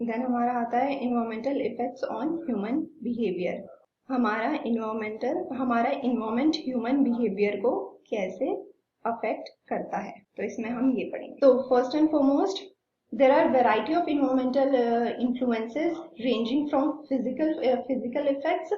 Then हमारा आता है environmental effects on human behaviour. हमारा इन्वायरमेंट ह्यूमन बिहेवियर को कैसे अफेक्ट करता है, तो इसमें हम ये पढ़ेंगे। तो first and foremost, there are variety of environmental influences ranging from physical effects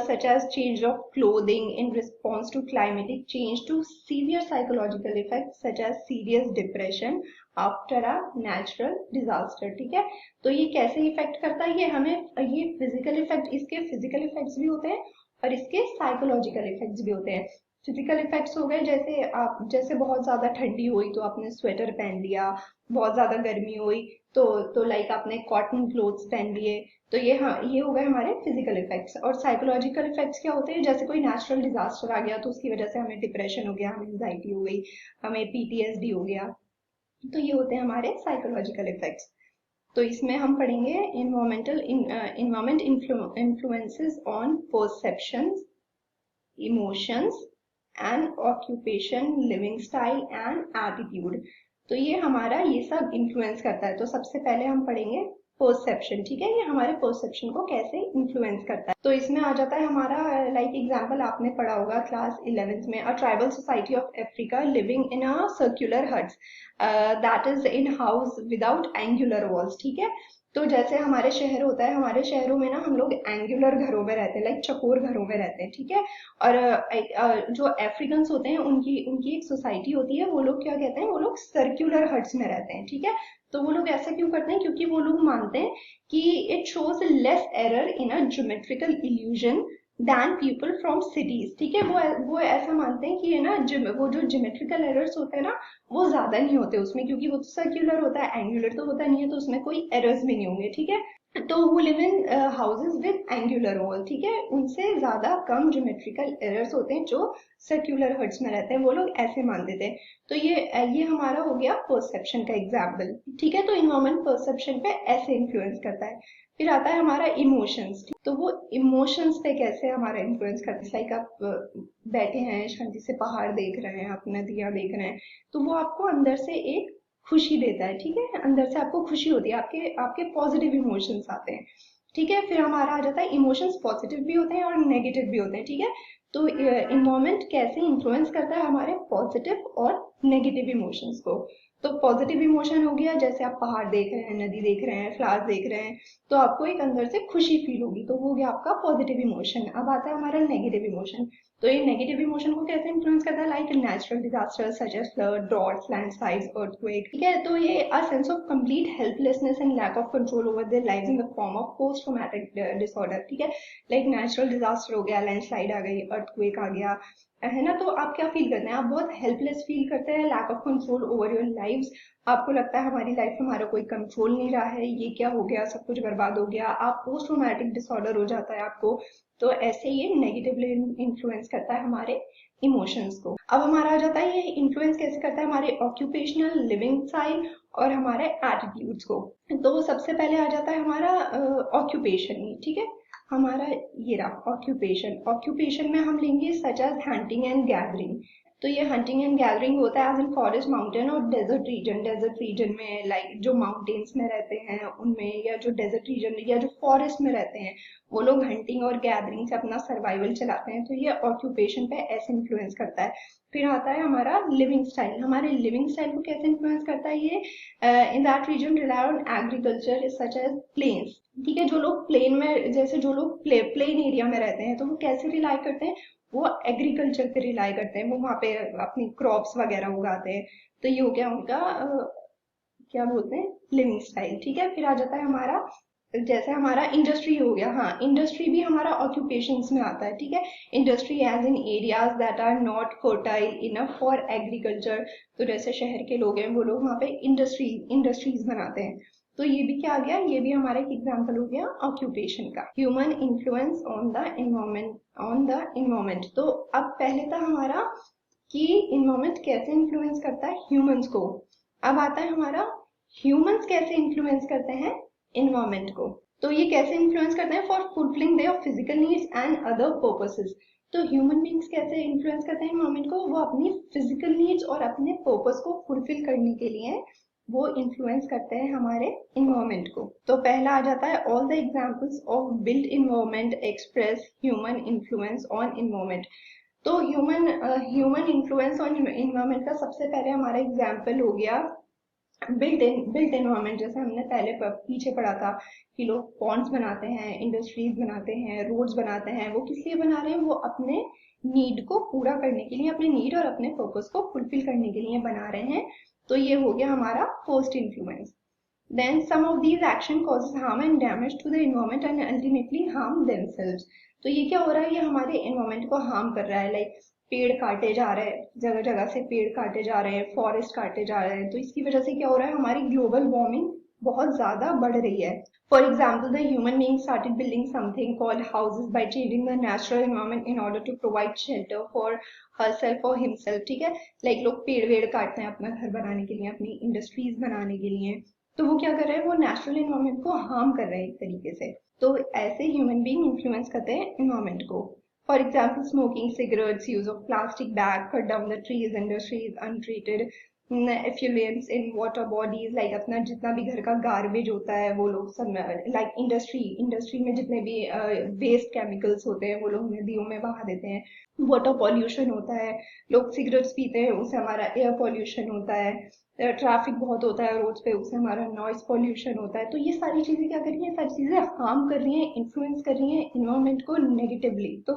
such as change of clothing in response to climatic change to severe psychological effects such as serious depression after a natural disaster। ठीक है, तो ये कैसे effect करता है, ये हमें ये फिजिकल इफेक्ट, इसके फिजिकल इफेक्ट्स भी होते हैं और इसके साइकोलॉजिकल इफेक्ट्स भी होते हैं। फिजिकल इफेक्ट्स हो गए, जैसे बहुत ज्यादा ठंडी हुई तो आपने स्वेटर पहन लिया, बहुत ज्यादा गर्मी हुई तो लाइक आपने कॉटन क्लोथ्स पहन लिए, तो ये हो गए हमारे फिजिकल इफेक्ट्स। और साइकोलॉजिकल इफेक्ट्स क्या होते हैं, जैसे कोई नेचुरल डिजास्टर आ गया तो उसकी वजह से हमें डिप्रेशन हो गया, हमें एंजाइटी हो गई, हमें पीटीएसडी हो गया, तो ये होते हैं हमारे साइकोलॉजिकल इफेक्ट्स। तो इसमें हम पढ़ेंगे environment influences on perceptions, emotions and occupation, living style and attitude. तो ये हमारा ये सब इन्फ्लुएंस करता है। तो सबसे पहले हम पढ़ेंगे परसेप्शन। ठीक है, ये हमारे परसेप्शन को कैसे इन्फ्लुएंस करता है। तो इसमें आ जाता है हमारा, लाइक एग्जांपल आपने पढ़ा होगा क्लास 11th में, a tribal society of Africa living in a circular huts that is in house without angular walls. ठीक है, तो जैसे हमारे शहर होता है, हमारे शहरों में ना हम लोग एंगुलर घरों में रहते हैं, लाइक चकोर घरों में रहते हैं। ठीक है, और जो अफ्रीकन होते हैं उनकी उनकी एक सोसाइटी होती है, वो लोग क्या कहते हैं, वो लोग सर्कुलर हट्स में रहते हैं। ठीक है, तो वो लोग ऐसा क्यों करते हैं, क्योंकि वो लोग मानते हैं कि it shows less error in a geometrical illusion than people from cities. ठीक है, वो ऐसा मानते हैं कि है ना, वो जो ज्योमेट्रिकल एरर्स होते हैं ना, वो ज्यादा नहीं होते उसमें, क्योंकि वो तो सर्कुलर होता है, एंगुलर तो होता नहीं है, तो उसमें कोई एरर्स भी नहीं होंगे। ठीक है, तो वो live in houses with angular wall. ठीक है, उनसे ज्यादा कम ज्योमेट्रिकल एरर्स होते हैं जो सर्कुलर हट्स में रहते हैं, वो लोग ऐसे मानते थे। तो ये हमारा हो गया परसेप्शन का एग्जाम्पल। ठीक है, तो इन्वायरमेंट परसेप्शन पे ऐसे इन्फ्लुएंस करता है। फिर आता है हमारा इमोशंस। तो वो इमोशंस पे कैसे हमारा इन्फ्लुएंस करता है, लाइक आप बैठे हैं शांति से, पहाड़ देख रहे हैं, आप नदियां देख रहे हैं, तो वो आपको अंदर से एक खुशी देता है। ठीक है, अंदर से आपको खुशी होती है, आपके आपके पॉजिटिव इमोशंस आते हैं। ठीक है, फिर हमारा आ जाता है इमोशंस पॉजिटिव भी होते हैं और नेगेटिव भी होते हैं। ठीक है, तो इन्वायरमेंट कैसे इन्फ्लुएंस करता है हमारे पॉजिटिव और नेगेटिव इमोशंस को। तो पॉजिटिव इमोशन हो गया, जैसे आप पहाड़ देख रहे हैं, नदी देख रहे हैं, फ्लावर्स देख रहे हैं, तो आपको एक अंदर से खुशी फील होगी, तो वो हो गया आपका पॉजिटिव इमोशन। अब आता है हमारा नेगेटिव इमोशन। तो ये नेगेटिव इमोशन को कैसे इन्फ्लुएंस करता है, like natural disaster such as flood, droughts, landslides, earthquake. ठीक है, तो ये a sense of complete helplessness and lack of control over their lives in the form of post traumatic disorder. ठीक है, लाइक नेचुरल डिजास्टर हो गया, landslide आ गई, earthquake आ गया, है ना, तो आप क्या फील करते हैं, आप बहुत हेल्पलेस फील करते हैं, lack of control over your lives. आपको लगता है हमारी लाइफ में हमारा कोई कंट्रोल नहीं रहा है, ये क्या हो गया, सब कुछ बर्बाद हो गया, आप पोस्ट ट्रॉमेटिक डिसऑर्डर हो जाता है आपको। तो ऐसे ये नेगेटिवली इन्फ्लुएंस करता है हमारे इमोशंस को। अब हमारा आ जाता है ये इन्फ्लुएंस कैसे करता है हमारे ऑक्यूपेशनल, लिविंग स्टाइल और हमारे एटीट्यूड्स को। तो सबसे पहले आ जाता है हमारा ऑक्यूपेशन। ठीक है, हमारा ये रहा ऑक्यूपेशन में हम लेंगे such as hunting and gathering. तो ये हंटिंग एंड गैदरिंग होता है एज इन फॉरेस्ट, माउंटेन और डेजर्ट रीजन में, लाइक जो माउंटेन्स में रहते हैं उनमें, या जो डेजर्ट रीजन या जो फॉरेस्ट में रहते हैं, वो लोग हंटिंग और गैदरिंग से अपना सर्वाइवल चलाते हैं। तो ये ऑक्यूपेशन पे ऐसे इन्फ्लुएंस करता है। फिर आता है हमारा लिविंग स्टाइल। हमारे लिविंग स्टाइल को कैसे इन्फ्लुएंस करता है ये, in that region rely on agriculture such as plains. ठीक है, जो लोग प्लेन में, जैसे जो लोग प्लेन एरिया में रहते हैं, तो वो कैसे रिलाई करते हैं, वो एग्रीकल्चर पे रिलाई करते हैं, वो वहां पे अपनी क्रॉप्स वगैरह उगाते हैं। तो ये हो गया उनका क्या बोलते हैं, लिविंग स्टाइल। ठीक है, फिर आ जाता है हमारा, जैसे हमारा इंडस्ट्री हो गया, हाँ इंडस्ट्री भी हमारा ऑक्यूपेशंस में आता है। ठीक है, industry as in areas that are not fertile enough for agriculture. तो जैसे शहर के लोग हैं, वो लोग वहाँ पे इंडस्ट्रीज बनाते हैं। तो ये भी क्या आ गया, ये भी हमारा एक एग्जाम्पल हो गया ऑक्यूपेशन का। Human influence on the environment. तो अब पहले था हमारा कि इन्वायरमेंट कैसे इन्फ्लुएंस करता है ह्यूमंस को। अब आता है हमारा ह्यूमंस कैसे इन्फ्लुएंस करते हैं इन्वायरमेंट को। तो ये कैसे इन्फ्लुएंस करते हैं, for fulfilling their physical needs and other purposes. तो ह्यूमन बींग्स कैसे इन्फ्लुएंस करते हैं इन्वायरमेंट को, वो अपनी फिजिकल नीड्स और अपने पर्पस को फुलफिल करने के लिए वो इन्फ्लुएंस करते हैं हमारे इन्वायरमेंट को। तो पहला आ जाता है all the examples of built environment express human influence on environment. तो ह्यूमन इन्फ्लुएंस ऑन इन्वायरमेंट का सबसे पहले हमारा एग्जाम्पल हो गया बिल्ट एनवायरमेंट। जैसे हमने पहले पीछे पढ़ा था कि लोग पॉन्ड्स बनाते हैं, इंडस्ट्रीज बनाते हैं, रोड्स बनाते हैं, वो किस लिए बना रहे हैं? वो अपने नीड को पूरा करने के लिए, अपने नीड और अपने पर्पस को फुलफिल करने के लिए बना रहे हैं। तो ये हो गया हमारा first influence. Then some of these action causes harm and damage to the environment and ultimately harm themselves. तो ये क्या हो रहा है? ये हमारे environment को harm कर रहा है। लाइक पेड़ काटे जा रहे हैं, जगह जगह से पेड़ काटे जा रहे हैं, फॉरेस्ट काटे जा रहे हैं। तो इसकी वजह से क्या हो रहा है? हमारी ग्लोबल वार्मिंग बहुत ज्यादा बढ़ रही है। For example, the human being started building something called houses by changing the natural environment in order to provide shelter for herself or himself. ठीक है, लाइक लोग पेड़ वेड़ काटते हैं अपना घर बनाने के लिए, अपनी इंडस्ट्रीज बनाने के लिए। तो वो क्या कर रहे हैं? वो नेचुरल इन्वायरमेंट को हार्म कर रहे हैं एक तरीके से। तो ऐसे ह्यूमन बीइंग इन्फ्लुएंस करते हैं इन्वायरमेंट को। For example smoking cigarettes, use of plastic bag, cut down the trees, industries, untreated effluents in water bodies. Like अपना जितना भी घर का गार्बेज होता है वो लोग सब, लाइक इंडस्ट्री में जितने भी वेस्ट केमिकल्स होते हैं वो लोग नदियों में बहा देते हैं। वाटर पॉल्यूशन होता है, लोग सिगरेट्स पीते हैं, उससे हमारा एयर पॉल्यूशन होता है। ट्रैफिक बहुत होता है रोड्स पे, उससे हमारा नॉइस पॉल्यूशन होता है। तो ये सारी चीजें क्या कर रही हैं? सारी चीजें हार्म कर रही हैं, इन्फ्लुएंस कर रही हैं इन्वायरमेंट को नेगेटिवली। तो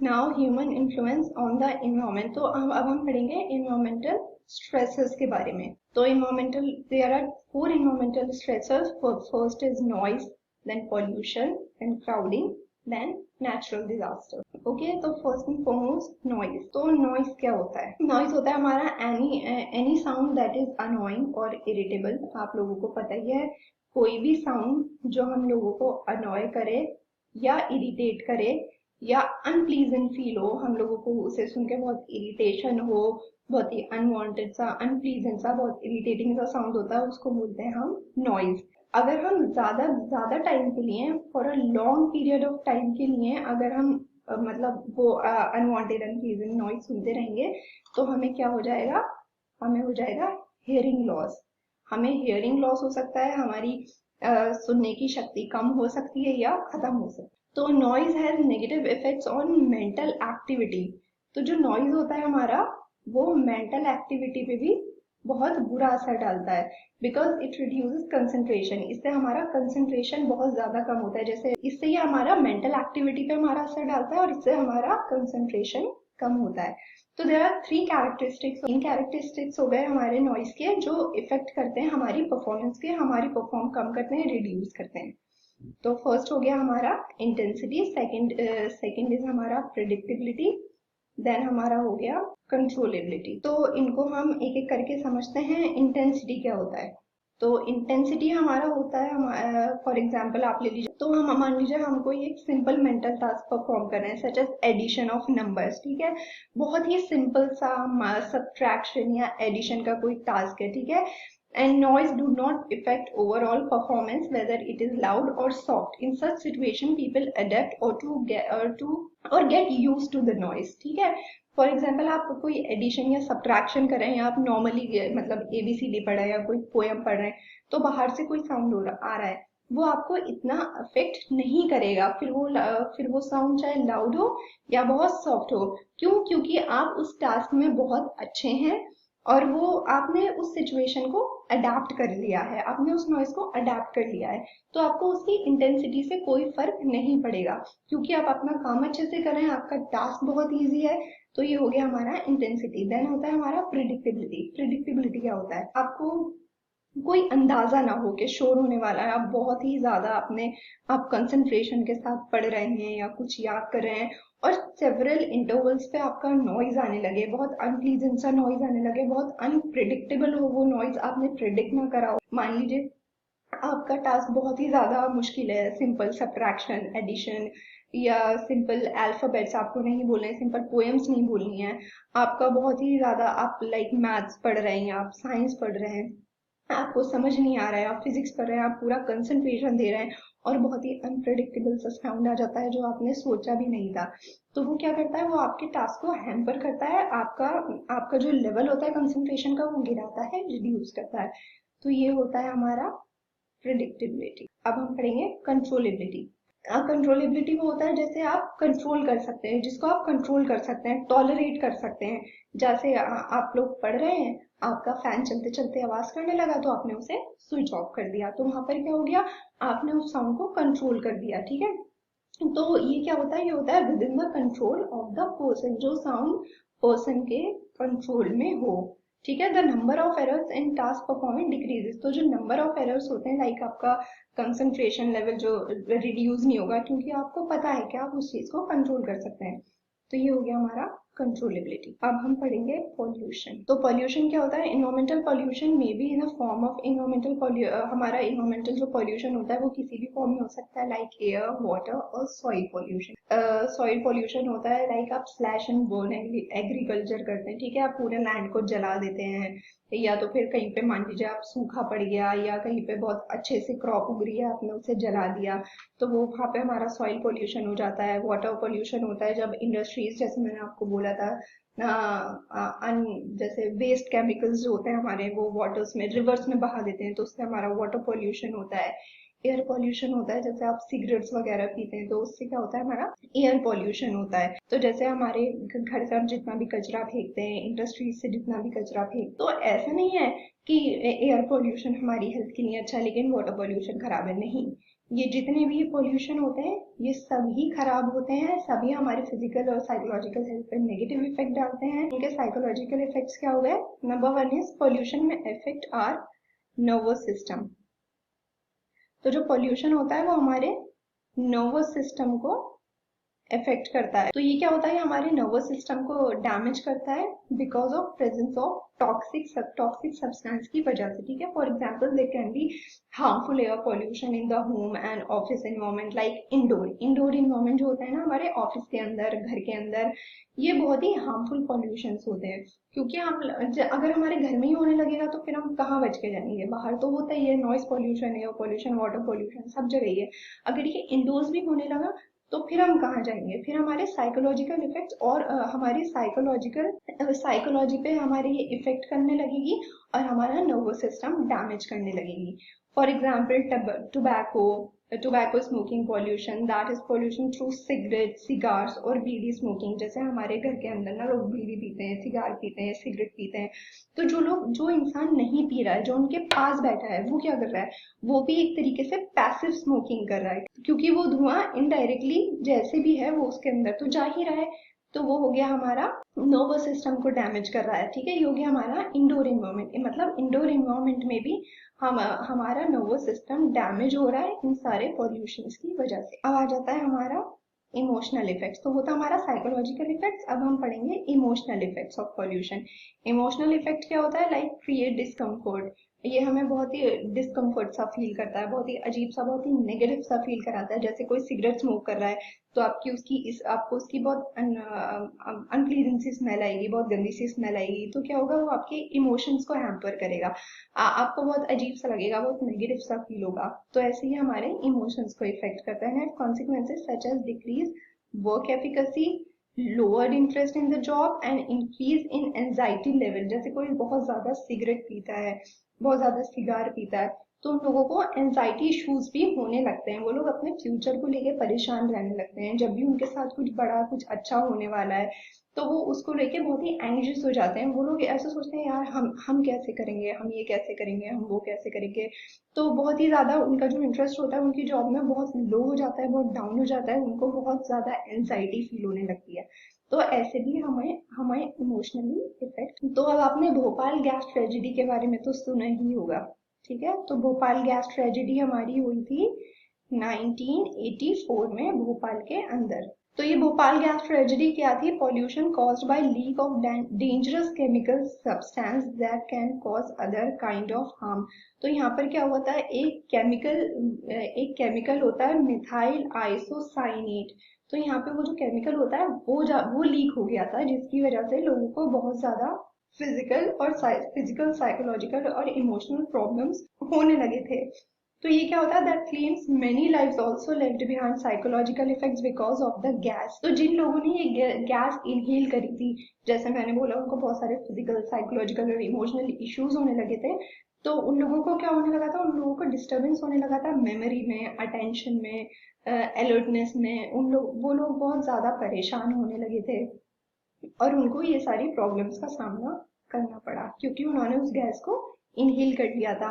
now human influence on the environment. तो अब हम पढ़ेंगे इन्वायरमेंटल स्ट्रेसेस के बारे में। तो environmental, there are 4 environmental stresses. First is noise, then pollution, then crowding, then natural disaster. Okay, तो फर्स्ट एंड फॉरमोस्ट नॉइज। तो नॉइज क्या होता है? नॉइज होता है हमारा any sound that is annoying और इरिटेबल। आप लोगों को पता ही है, कोई भी साउंड जो हम लोगों को अनॉय करे या इरिटेट करे या अनप्लीजेंट फील हो, हम लोगों को उसे सुन के बहुत इरिटेशन हो, बहुत ही अनवांटेड सा, अनप्लीजेंट सा, बहुत इरिटेटिंग सा साउंड होता है, उसको बोलते हैं हम नॉइज। अगर हम ज्यादा ज्यादा टाइम के लिए, for a long period of time के लिए, अगर हम मतलब वो अनवांटेड अनप्लीजेंट नॉइज सुनते रहेंगे तो हमें क्या हो जाएगा? हमें हो जाएगा हियरिंग लॉस। हमें हियरिंग लॉस हो सकता है, हमारी सुनने की शक्ति कम हो सकती है या खत्म हो सकती है। तो noise has negative effects on mental activity. तो जो नॉइज होता है हमारा, वो मेंटल एक्टिविटी पे भी बहुत बुरा असर डालता है। Because it reduces concentration. इससे हमारा कंसंट्रेशन बहुत ज्यादा कम होता है। जैसे इससे ये हमारा मेंटल एक्टिविटी पे हमारा असर डालता है और इससे हमारा कंसंट्रेशन कम होता है। तो देयर आर 3 कैरेक्टरिस्टिक्स। इन कैरेक्टरिस्टिक्स हो गए हमारे नॉइस के, जो इफेक्ट करते हैं हमारी परफॉर्मेंस के, हमारी परफॉर्म कम करते हैं, रिड्यूस करते हैं। तो फर्स्ट हो गया हमारा इंटेंसिटी, सेकंड इज हमारा प्रिडिक्टेबिलिटी, देन हमारा हो गया कंट्रोलेबिलिटी। तो इनको हम एक एक करके समझते हैं। इंटेंसिटी क्या होता है? तो इंटेंसिटी हमारा होता है, फॉर एग्जाम्पल आप ले लीजिए, तो हम मान लीजिए हम कोई एक सिंपल मेंटल टास्क परफॉर्म कर रहे हैं, such as addition of numbers. ठीक है, बहुत ही सिंपल सा सब्ट्रैक्शन या एडिशन का कोई टास्क है। ठीक है, and noise do not affect overall performance whether it is loud or soft. In such situation people adapt or get used to the noise. ठीक है, फॉर एग्जाम्पल आप कोई एडिशन या सब्ट्रैक्शन कर रहे हैं, या आप नॉर्मली मतलब ABCD पढ़ रहे हैं या कोई पोएम पढ़ रहे हैं, तो बाहर से कोई साउंड आ रहा है, वो आपको इतना अफेक्ट नहीं करेगा। फिर वो साउंड चाहे लाउड हो या बहुत सॉफ्ट हो। क्यों? क्योंकि आप उस टास्क में बहुत अच्छे हैं और वो आपने उस सिचुएशन को अडेप्ट कर लिया है, आपने उस नॉइज को अडेप्ट कर लिया है। तो आपको उसकी इंटेंसिटी से कोई फर्क नहीं पड़ेगा, क्योंकि आप अपना काम अच्छे से कर रहे हैं, आपका टास्क बहुत ईजी है। तो ये हो गया हमारा इंटेंसिटी। देन होता है हमारा प्रिडिक्टेबिलिटी। प्रिडिक्टेबिलिटी क्या होता है? आपको कोई अंदाजा ना हो कि शोर होने वाला है, आप बहुत ही ज्यादा आप कंसंट्रेशन के साथ पढ़ रहे हैं या कुछ याद कर रहे हैं और सेवरल इंटरवल्स पे आपका नॉइज आने लगे, बहुत अनप्लीजेंट सा नॉइज आने लगे, बहुत अनप्रिडिक्टेबल हो वो नॉइज, आपने प्रिडिक्ट ना करा हो। मान लीजिए आपका टास्क बहुत ही ज्यादा मुश्किल है, सिंपल सब्ट्रैक्शन, एडिशन या सिंपल अल्फाबेट्स आपको नहीं बोलने, सिंपल पोएम्स नहीं बोलनी है, आपका बहुत ही ज्यादा, आप लाइक मैथ्स पढ़ रहे हैं, आप साइंस पढ़ रहे हैं, आपको समझ नहीं आ रहा है, आप फिजिक्स पढ़ रहे हैं, आप पूरा कंसंट्रेशन दे रहे हैं और बहुत ही अनप्रेडिक्टेबल सा साउंड आ जाता है जो आपने सोचा भी नहीं था। तो वो क्या करता है? वो आपके टास्क को हैम्पर करता है, आपका जो लेवल होता है कंसंट्रेशन का वो गिराता है, रिड्यूस करता है। तो ये होता है हमारा प्रिडिक्टेबिलिटी। अब हम पढ़ेंगे कंट्रोलेबिलिटी। कंट्रोलेबिलिटी वो होता है जैसे आप कंट्रोल कर सकते हैं, जिसको आप कंट्रोल कर सकते हैं, टॉलरेट कर सकते हैं। जैसे आप लोग पढ़ रहे हैं, आपका फैन चलते चलते आवाज करने लगा तो आपने उसे स्विच ऑफ कर दिया, तो वहां पर क्या हो गया, आपने उस साउंड को कंट्रोल कर दिया, ठीक है। तो ये क्या होता है, ये होता है with in the control of the person, जो साउंड पर्सन के कंट्रोल में हो, ठीक है। The number of errors in task performance decreases, तो जो नंबर ऑफ एरर्स होते हैं, लाइक आपका कंसंट्रेशन लेवल जो रिड्यूस नहीं होगा, क्योंकि आपको पता है कि आप उस चीज को कंट्रोल कर सकते हैं। तो ये हो गया हमारा कंट्रोलेबिलिटी। अब हम पढ़ेंगे पॉल्यूशन। तो पॉल्यूशन क्या होता है, इन्वायरमेंटल पॉल्यूशन में be in a form of environmental, हमारा इन्वायरमेंटल जो पॉल्यूशन होता है वो किसी भी फॉर्म में हो सकता है, लाइक एयर, वाटर और सॉइल पॉल्यूशन। सॉइल पॉल्यूशन होता है लाइक आप स्लैश एंड बर्न एग्रीकल्चर करते हैं, ठीक है, आप पूरे लैंड को जला देते हैं, या तो फिर कहीं पे मान लीजिए आप सूखा पड़ गया, या कहीं पे बहुत अच्छे से क्रॉप उग रही है, आपने उसे जला दिया, तो वो वहां पे हमारा सॉइल पोल्यूशन हो जाता है। वाटर पोल्यूशन होता है जब इंडस्ट्रीज, जैसे मैंने आपको बोला था, जैसे वेस्ट केमिकल्स जो होते हैं हमारे, वो वाटर्स में, रिवर्स में बहा देते हैं, तो उससे हमारा वाटर पोल्यूशन होता है। एयर पोल्यूशन होता है, जैसे आप सिगरेट्स वगैरह पीते हैं तो उससे क्या होता है, हमारा एयर पोल्यूशन होता है। तो जैसे हमारे घर से हम जितना भी कचरा फेंकते हैं, इंडस्ट्रीज से जितना भी कचरा फेंक, तो ऐसा नहीं है कि एयर पोल्यूशन हमारी हेल्थ के लिए अच्छा है लेकिन वाटर पोल्यूशन खराब है, नहीं। ये जितने भी पोल्यूशन होते हैं ये सभी खराब होते हैं, सभी हमारे फिजिकल और साइकोलॉजिकल हेल्थ पर नेगेटिव इफेक्ट डालते हैं। इनके साइकोलॉजिकल इफेक्ट्स क्या हो गए, नंबर 1 इज पोल्यूशन में इफेक्ट आर नर्वस सिस्टम। तो जो पोल्यूशन होता है वो हमारे नर्वस सिस्टम को इफेक्ट करता है। तो ये क्या होता है, हमारे नर्वस सिस्टम को डैमेज करता है because of presence of toxic substance की वजह से, ठीक है। For example there can be harmful air pollution in the home and office environment, like indoor environment जो होता है ना हमारे ऑफिस के अंदर, घर के अंदर, ये बहुत ही हार्मफुल पॉल्यूशन होते हैं। क्योंकि हम अगर हमारे घर में ही होने लगेगा तो फिर हम कहाँ बच के जाएंगे, बाहर तो होता ही है, noise pollution, air pollution, water pollution सब जगह ही है। अगर ये इंडोर्स भी होने लगा तो फिर हम कहाँ जाएंगे, फिर हमारे साइकोलॉजिकल इफेक्ट्स और हमारी साइकोलॉजी पे हमारे ये इफेक्ट करने लगेगी और हमारा नर्वस सिस्टम डैमेज करने लगेगी। For example tobacco smoking pollution, that is pollution through cigarette, cigars और बीड़ी स्मोकिंग। जैसे हमारे घर के अंदर ना लोग बीड़ी पीते हैं, सिगार पीते हैं, सिगरेट पीते हैं, तो जो इंसान नहीं पी रहा है, जो उनके पास बैठा है, वो क्या कर रहा है, वो भी एक तरीके से पैसिव स्मोकिंग कर रहा है, क्योंकि वो धुआं इनडायरेक्टली जैसे भी है वो उसके अंदर तो जा ही रहा है। तो वो हो गया हमारा नर्वस सिस्टम को डैमेज कर रहा है, ठीक है। ये हो गया हमारा इंडोर इन्वायरमेंट, मतलब इंडोर इन्वायरमेंट में भी हमारा नर्वस सिस्टम डैमेज हो रहा है इन सारे पॉल्यूशंस की वजह से। अब आ जाता है हमारा इमोशनल इफेक्ट्स। तो होता हमारा साइकोलॉजिकल इफेक्ट्स, अब हम पढ़ेंगे emotional effects of pollution. Emotional effect क्या होता है, लाइक क्रिएट डिस्कम्फर्ट, ये हमें बहुत ही डिस्कम्फर्ट सा फील करता है, बहुत ही अजीब सा, बहुत ही नेगेटिव सा फील कराता है। जैसे कोई सिगरेट स्मोक कर रहा है तो आपको उसकी बहुत अनप्लीजेंट सी स्मेल आएगी, बहुत गंदी सी स्मेल आएगी, तो क्या होगा, वो आपके इमोशंस को हैम्पर करेगा, आपको बहुत अजीब सा लगेगा, बहुत नेगेटिव सा फील होगा। तो ऐसे ही हमारे इमोशंस को इफेक्ट करता है। Consequences such as decrease work efficacy, lowered interest in the job and increase in anxiety level. जैसे कोई बहुत ज्यादा सिगरेट पीता है, बहुत ज्यादा सिगार पीता है, तो उन लोगों को एंजाइटी इश्यूज भी होने लगते हैं, वो लोग अपने फ्यूचर को लेके परेशान रहने लगते हैं। जब भी उनके साथ कुछ बड़ा, कुछ अच्छा होने वाला है तो वो उसको लेके बहुत ही एंग्जियस हो जाते हैं। वो लोग ऐसे सोचते हैं, यार हम कैसे करेंगे, हम ये कैसे करेंगे, हम वो कैसे करेंगे। तो बहुत ही ज्यादा उनका जो इंटरेस्ट होता है उनकी जॉब में बहुत लो हो जाता है, बहुत डाउन हो जाता है, उनको बहुत ज्यादा एंजाइटी फील होने लगती है। तो ऐसे भी हमें हमें इमोशनली इफेक्ट। तो अब आपने भोपाल गैस ट्रेजेडी के बारे में तो सुना ही होगा, ठीक है। तो भोपाल गैस ट्रेजेडी हमारी हुई थी 1984 में भोपाल के अंदर। तो ये भोपाल गैस ट्रेजेडी क्या थी, pollution caused by leak of dangerous chemical substance that can cause other kind of harm. तो यहाँ पर क्या होता है, एक केमिकल होता है मिथाइल आइसोसाइनेट। तो यहाँ पे वो जो केमिकल होता है वो लीक हो गया था, जिसकी वजह से लोगों को बहुत ज्यादा फिजिकल साइकोलॉजिकल और इमोशनल प्रॉब्लम्स होने लगे थे। तो ये क्या होता है, that claims many lives also left behind psychological effects because of the gas. तो जिन लोगों ने ये गैस इनहेल करी थी, जैसे मैंने बोला, उनको बहुत सारे फिजिकल, साइकोलॉजिकल और इमोशनल इश्यूज होने लगे थे। तो उन लोगों को क्या होने लगा था, उन लोगों को डिस्टरबेंस होने लगा था मेमोरी में, अटेंशन में, अलर्टनेस में। वो लोग बहुत ज्यादा परेशान होने लगे थे और उनको ये सारी प्रॉब्लम्स का सामना करना पड़ा क्योंकि उन्होंने उस गैस को इनहेल कर लिया था।